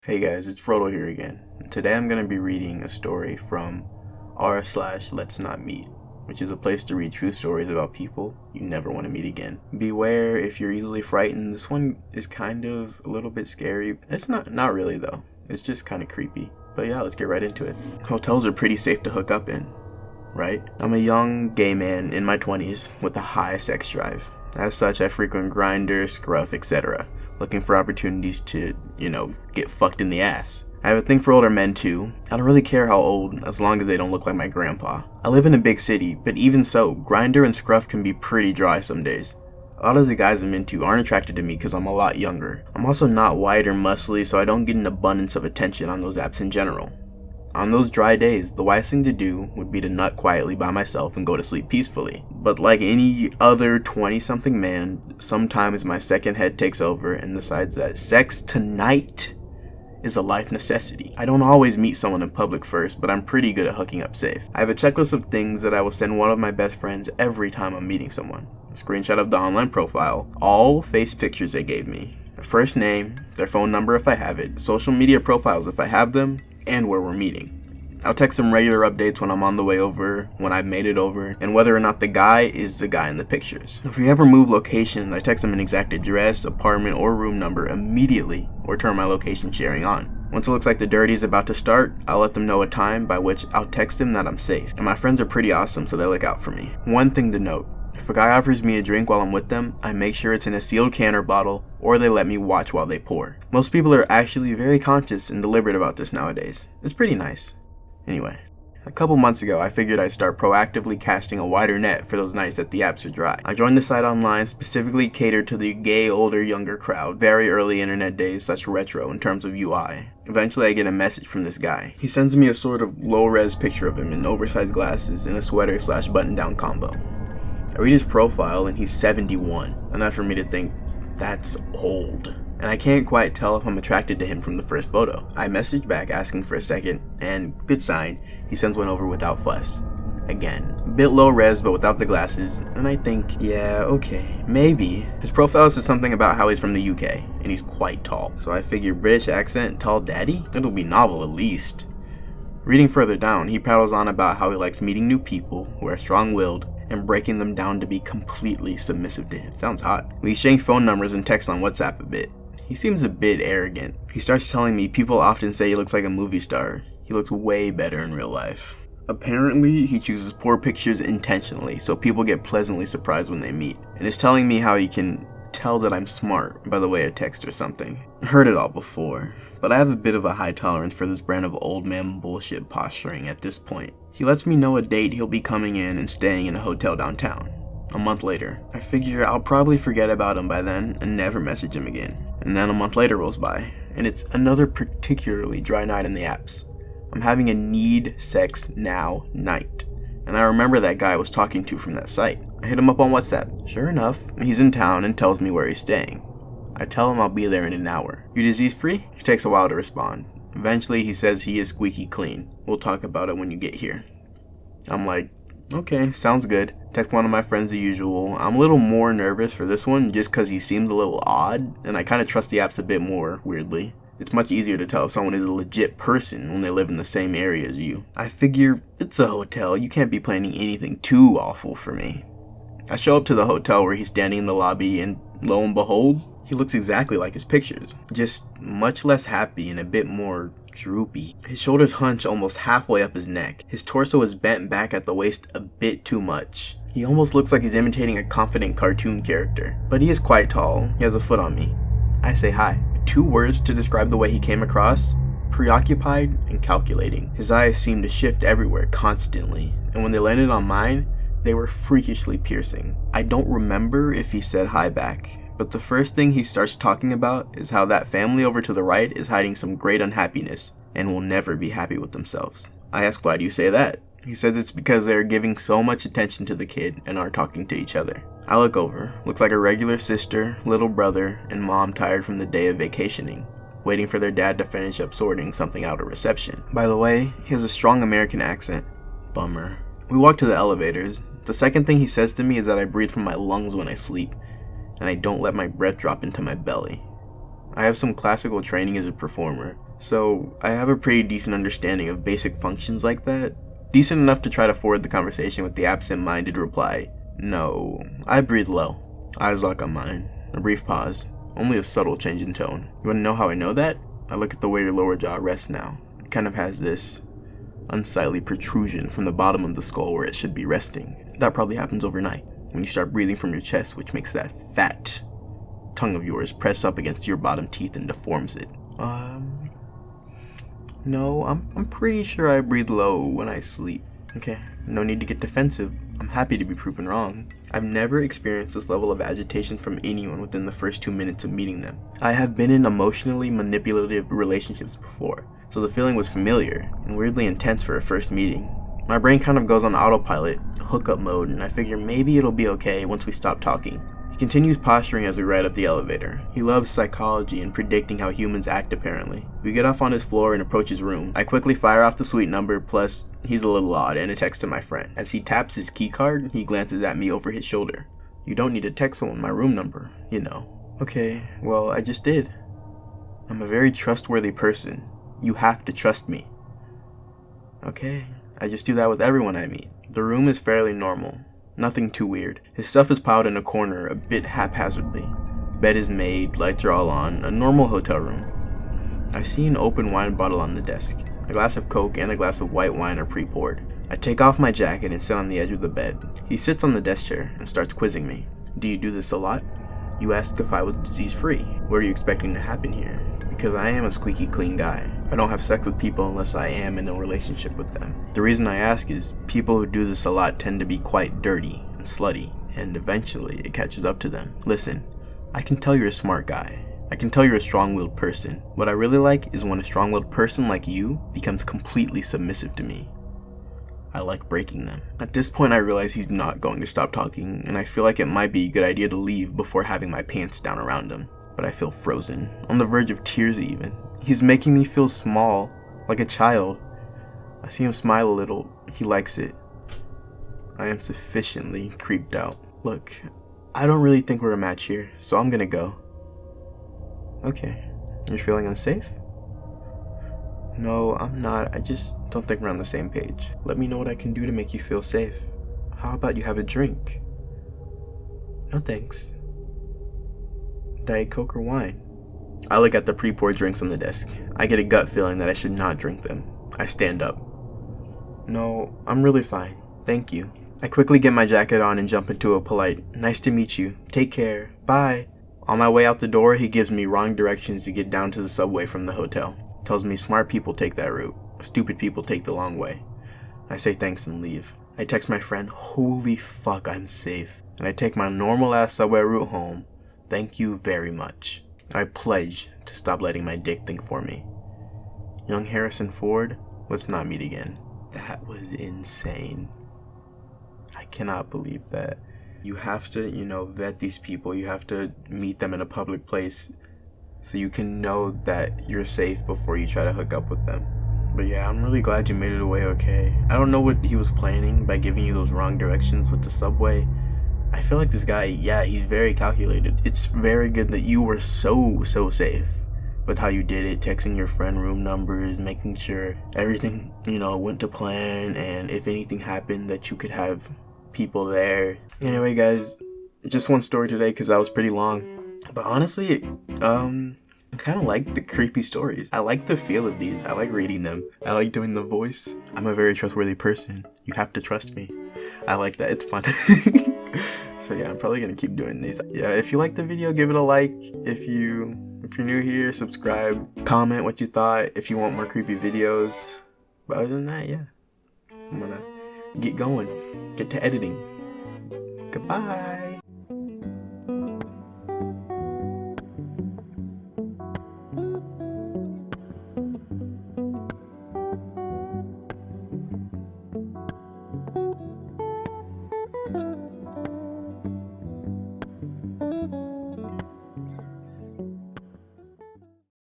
Hey guys, it's Frodo here again. Today I'm going to be reading a story from r/letsnotmeet, which is a place to read true stories about people you never want to meet again. Beware if you're easily frightened. This one is kind of a little bit scary. It's not really though. It's just kind of creepy. But yeah, let's get right into it. Hotels are pretty safe to hook up in, right? I'm a young gay man in my 20s with a high sex drive. As such, I frequent Grindr, Scruff, etc., looking for opportunities to, get fucked in the ass. I have a thing for older men too. I don't really care how old, as long as they don't look like my grandpa. I live in a big city, but even so, Grindr and Scruff can be pretty dry some days. A lot of the guys I'm into aren't attracted to me because I'm a lot younger. I'm also not white or muscly, so I don't get an abundance of attention on those apps in general. On those dry days, the wise thing to do would be to nut quietly by myself and go to sleep peacefully. But like any other 20-something man, sometimes my second head takes over and decides that sex tonight is a life necessity. I don't always meet someone in public first, but I'm pretty good at hooking up safe. I have a checklist of things that I will send one of my best friends every time I'm meeting someone. A screenshot of the online profile, all face pictures they gave me, their first name, their phone number if I have it, social media profiles if I have them, and where we're meeting. I'll text them regular updates when I'm on the way over, when I've made it over, and whether or not the guy is the guy in the pictures. If we ever move locations, I text them an exact address, apartment, or room number immediately, or turn my location sharing on. Once it looks like the dirty is about to start, I'll let them know a time by which I'll text them that I'm safe. And my friends are pretty awesome, so they look out for me. One thing to note, if a guy offers me a drink while I'm with them, I make sure it's in a sealed can or bottle, or they let me watch while they pour. Most people are actually very conscious and deliberate about this nowadays. It's pretty nice. Anyway, a couple months ago, I figured I'd start proactively casting a wider net for those nights that the apps are dry. I joined the site online specifically catered to the gay, older, younger crowd. Very early internet days, such retro in terms of UI. Eventually, I get a message from this guy. He sends me a sort of low-res picture of him in oversized glasses and a sweater/button-down combo. I read his profile and he's 71, enough for me to think, that's old. And I can't quite tell if I'm attracted to him from the first photo. I message back asking for a second, and good sign, he sends one over without fuss. Again, a bit low res but without the glasses, and I think, yeah, okay, maybe. His profile says something about how he's from the UK, and he's quite tall. So I figure British accent, tall daddy? It'll be novel at least. Reading further down, he prattles on about how he likes meeting new people who are strong-willed, and breaking them down to be completely submissive to him. Sounds hot. We exchange phone numbers and text on WhatsApp a bit. He seems a bit arrogant. He starts telling me people often say he looks like a movie star. He looks way better in real life. Apparently, he chooses poor pictures intentionally so people get pleasantly surprised when they meet. And is telling me how he can tell that I'm smart by the way I text or something. I heard it all before, but I have a bit of a high tolerance for this brand of old man bullshit posturing at this point. He lets me know a date he'll be coming in and staying in a hotel downtown. A month later, I figure I'll probably forget about him by then and never message him again. And then a month later rolls by, and it's another particularly dry night in the apps. I'm having a need sex now night, and I remember that guy I was talking to from that site. I hit him up on WhatsApp. Sure enough, he's in town and tells me where he's staying. I tell him I'll be there in an hour. You disease free? He takes a while to respond. Eventually, he says he is squeaky clean. We'll talk about it when you get here. I'm like, okay, sounds good. Text one of my friends the usual. I'm a little more nervous for this one just because he seems a little odd, and I kind of trust the apps a bit more, weirdly. It's much easier to tell if someone is a legit person when they live in the same area as you. I figure it's a hotel, you can't be planning anything too awful for me. I show up to the hotel where he's standing in the lobby, and lo and behold, he looks exactly like his pictures, just much less happy and a bit more droopy. His shoulders hunch almost halfway up his neck. His torso is bent back at the waist a bit too much. He almost looks like he's imitating a confident cartoon character. But he is quite tall. He has a foot on me. I say hi. 2 words to describe the way he came across: preoccupied and calculating. His eyes seemed to shift everywhere constantly, and when they landed on mine, they were freakishly piercing. I don't remember if he said hi back, but the first thing he starts talking about is how that family over to the right is hiding some great unhappiness and will never be happy with themselves. I ask, why do you say that? He says it's because they are giving so much attention to the kid and aren't talking to each other. I look over. Looks like a regular sister, little brother, and mom tired from the day of vacationing, waiting for their dad to finish up sorting something out at reception. By the way, he has a strong American accent. Bummer. We walk to the elevators. The second thing he says to me is that I breathe from my lungs when I sleep, and I don't let my breath drop into my belly. I have some classical training as a performer, So I have a pretty decent understanding of basic functions like that. Decent enough to try to forward the conversation with the absent-minded reply, "No." I breathe low. Eyes lock on mine. A brief pause. Only a subtle change in tone. You wanna know how I know that? I look at the way your lower jaw rests now. It kind of has this unsightly protrusion from the bottom of the skull where it should be resting. That probably happens overnight, when you start breathing from your chest, which makes that fat tongue of yours press up against your bottom teeth and deforms it. No, I'm pretty sure I breathe low when I sleep. Okay, no need to get defensive. I'm happy to be proven wrong. I've never experienced this level of agitation from anyone within the first 2 minutes of meeting them. I have been in emotionally manipulative relationships before, so the feeling was familiar and weirdly intense for a first meeting. My brain kind of goes on autopilot, hookup mode, and I figure maybe it'll be okay once we stop talking. He continues posturing as we ride up the elevator. He loves psychology and predicting how humans act apparently. We get off on his floor and approach his room. I quickly fire off the suite number, plus he's a little odd, and a text to my friend. As he taps his key card, he glances at me over his shoulder. "You don't need to text someone my room number, you know." Okay, well, I just did. I'm a very trustworthy person. You have to trust me. Okay, I just do that with everyone I meet. The room is fairly normal. Nothing too weird. His stuff is piled in a corner a bit haphazardly. Bed is made, lights are all on, a normal hotel room. I see an open wine bottle on the desk. A glass of Coke and a glass of white wine are pre-poured. I take off my jacket and sit on the edge of the bed. He sits on the desk chair and starts quizzing me. "Do you do this a lot? You asked if I was disease-free. What are you expecting to happen here?" Because I am a squeaky clean guy. I don't have sex with people unless I am in a relationship with them. The reason I ask is people who do this a lot tend to be quite dirty and slutty, and eventually it catches up to them. Listen, I can tell you're a smart guy. I can tell you're a strong-willed person. What I really like is when a strong-willed person like you becomes completely submissive to me. I like breaking them. At this point I realize he's not going to stop talking, and I feel like it might be a good idea to leave before having my pants down around him. But I feel frozen, on the verge of tears even. He's making me feel small, like a child. I see him smile a little. He likes it. I am sufficiently creeped out. Look, I don't really think we're a match here, so I'm gonna go. Okay, you're feeling unsafe? No, I'm not. I just don't think we're on the same page. Let me know what I can do to make you feel safe. How about you have a drink? No thanks. Diet Coke or wine? I look at the pre-poured drinks on the desk. I get a gut feeling that I should not drink them. I stand up. No, I'm really fine. Thank you. I quickly get my jacket on and jump into a polite, "Nice to meet you. Take care. Bye." On my way out the door, he gives me wrong directions to get down to the subway from the hotel. Tells me smart people take that route. Stupid people take the long way. I say thanks and leave. I text my friend, "Holy fuck, I'm safe." And I take my normal ass subway route home. Thank you very much. I pledge to stop letting my dick think for me. Young Harrison Ford, let's not meet again. That was insane. I cannot believe that. You have to, vet these people. You have to meet them in a public place so you can know that you're safe before you try to hook up with them. But yeah, I'm really glad you made it away okay. I don't know what he was planning by giving you those wrong directions with the subway. I feel like this guy, yeah, he's very calculated. It's very good that you were so safe with how you did it, texting your friend room numbers, making sure everything, went to plan, and if anything happened that you could have people there. Anyway, guys, just one story today because that was pretty long. But honestly, I kind of like the creepy stories. I like the feel of these. I like reading them. I like doing the voice. I'm a very trustworthy person. You have to trust me. I like that. It's fun. So yeah, I'm probably gonna keep doing these. Yeah, if you liked the video, give it a like. If you're new here, subscribe. Comment what you thought. If you want more creepy videos. But other than that, yeah, I'm gonna get going. Get to editing. Goodbye.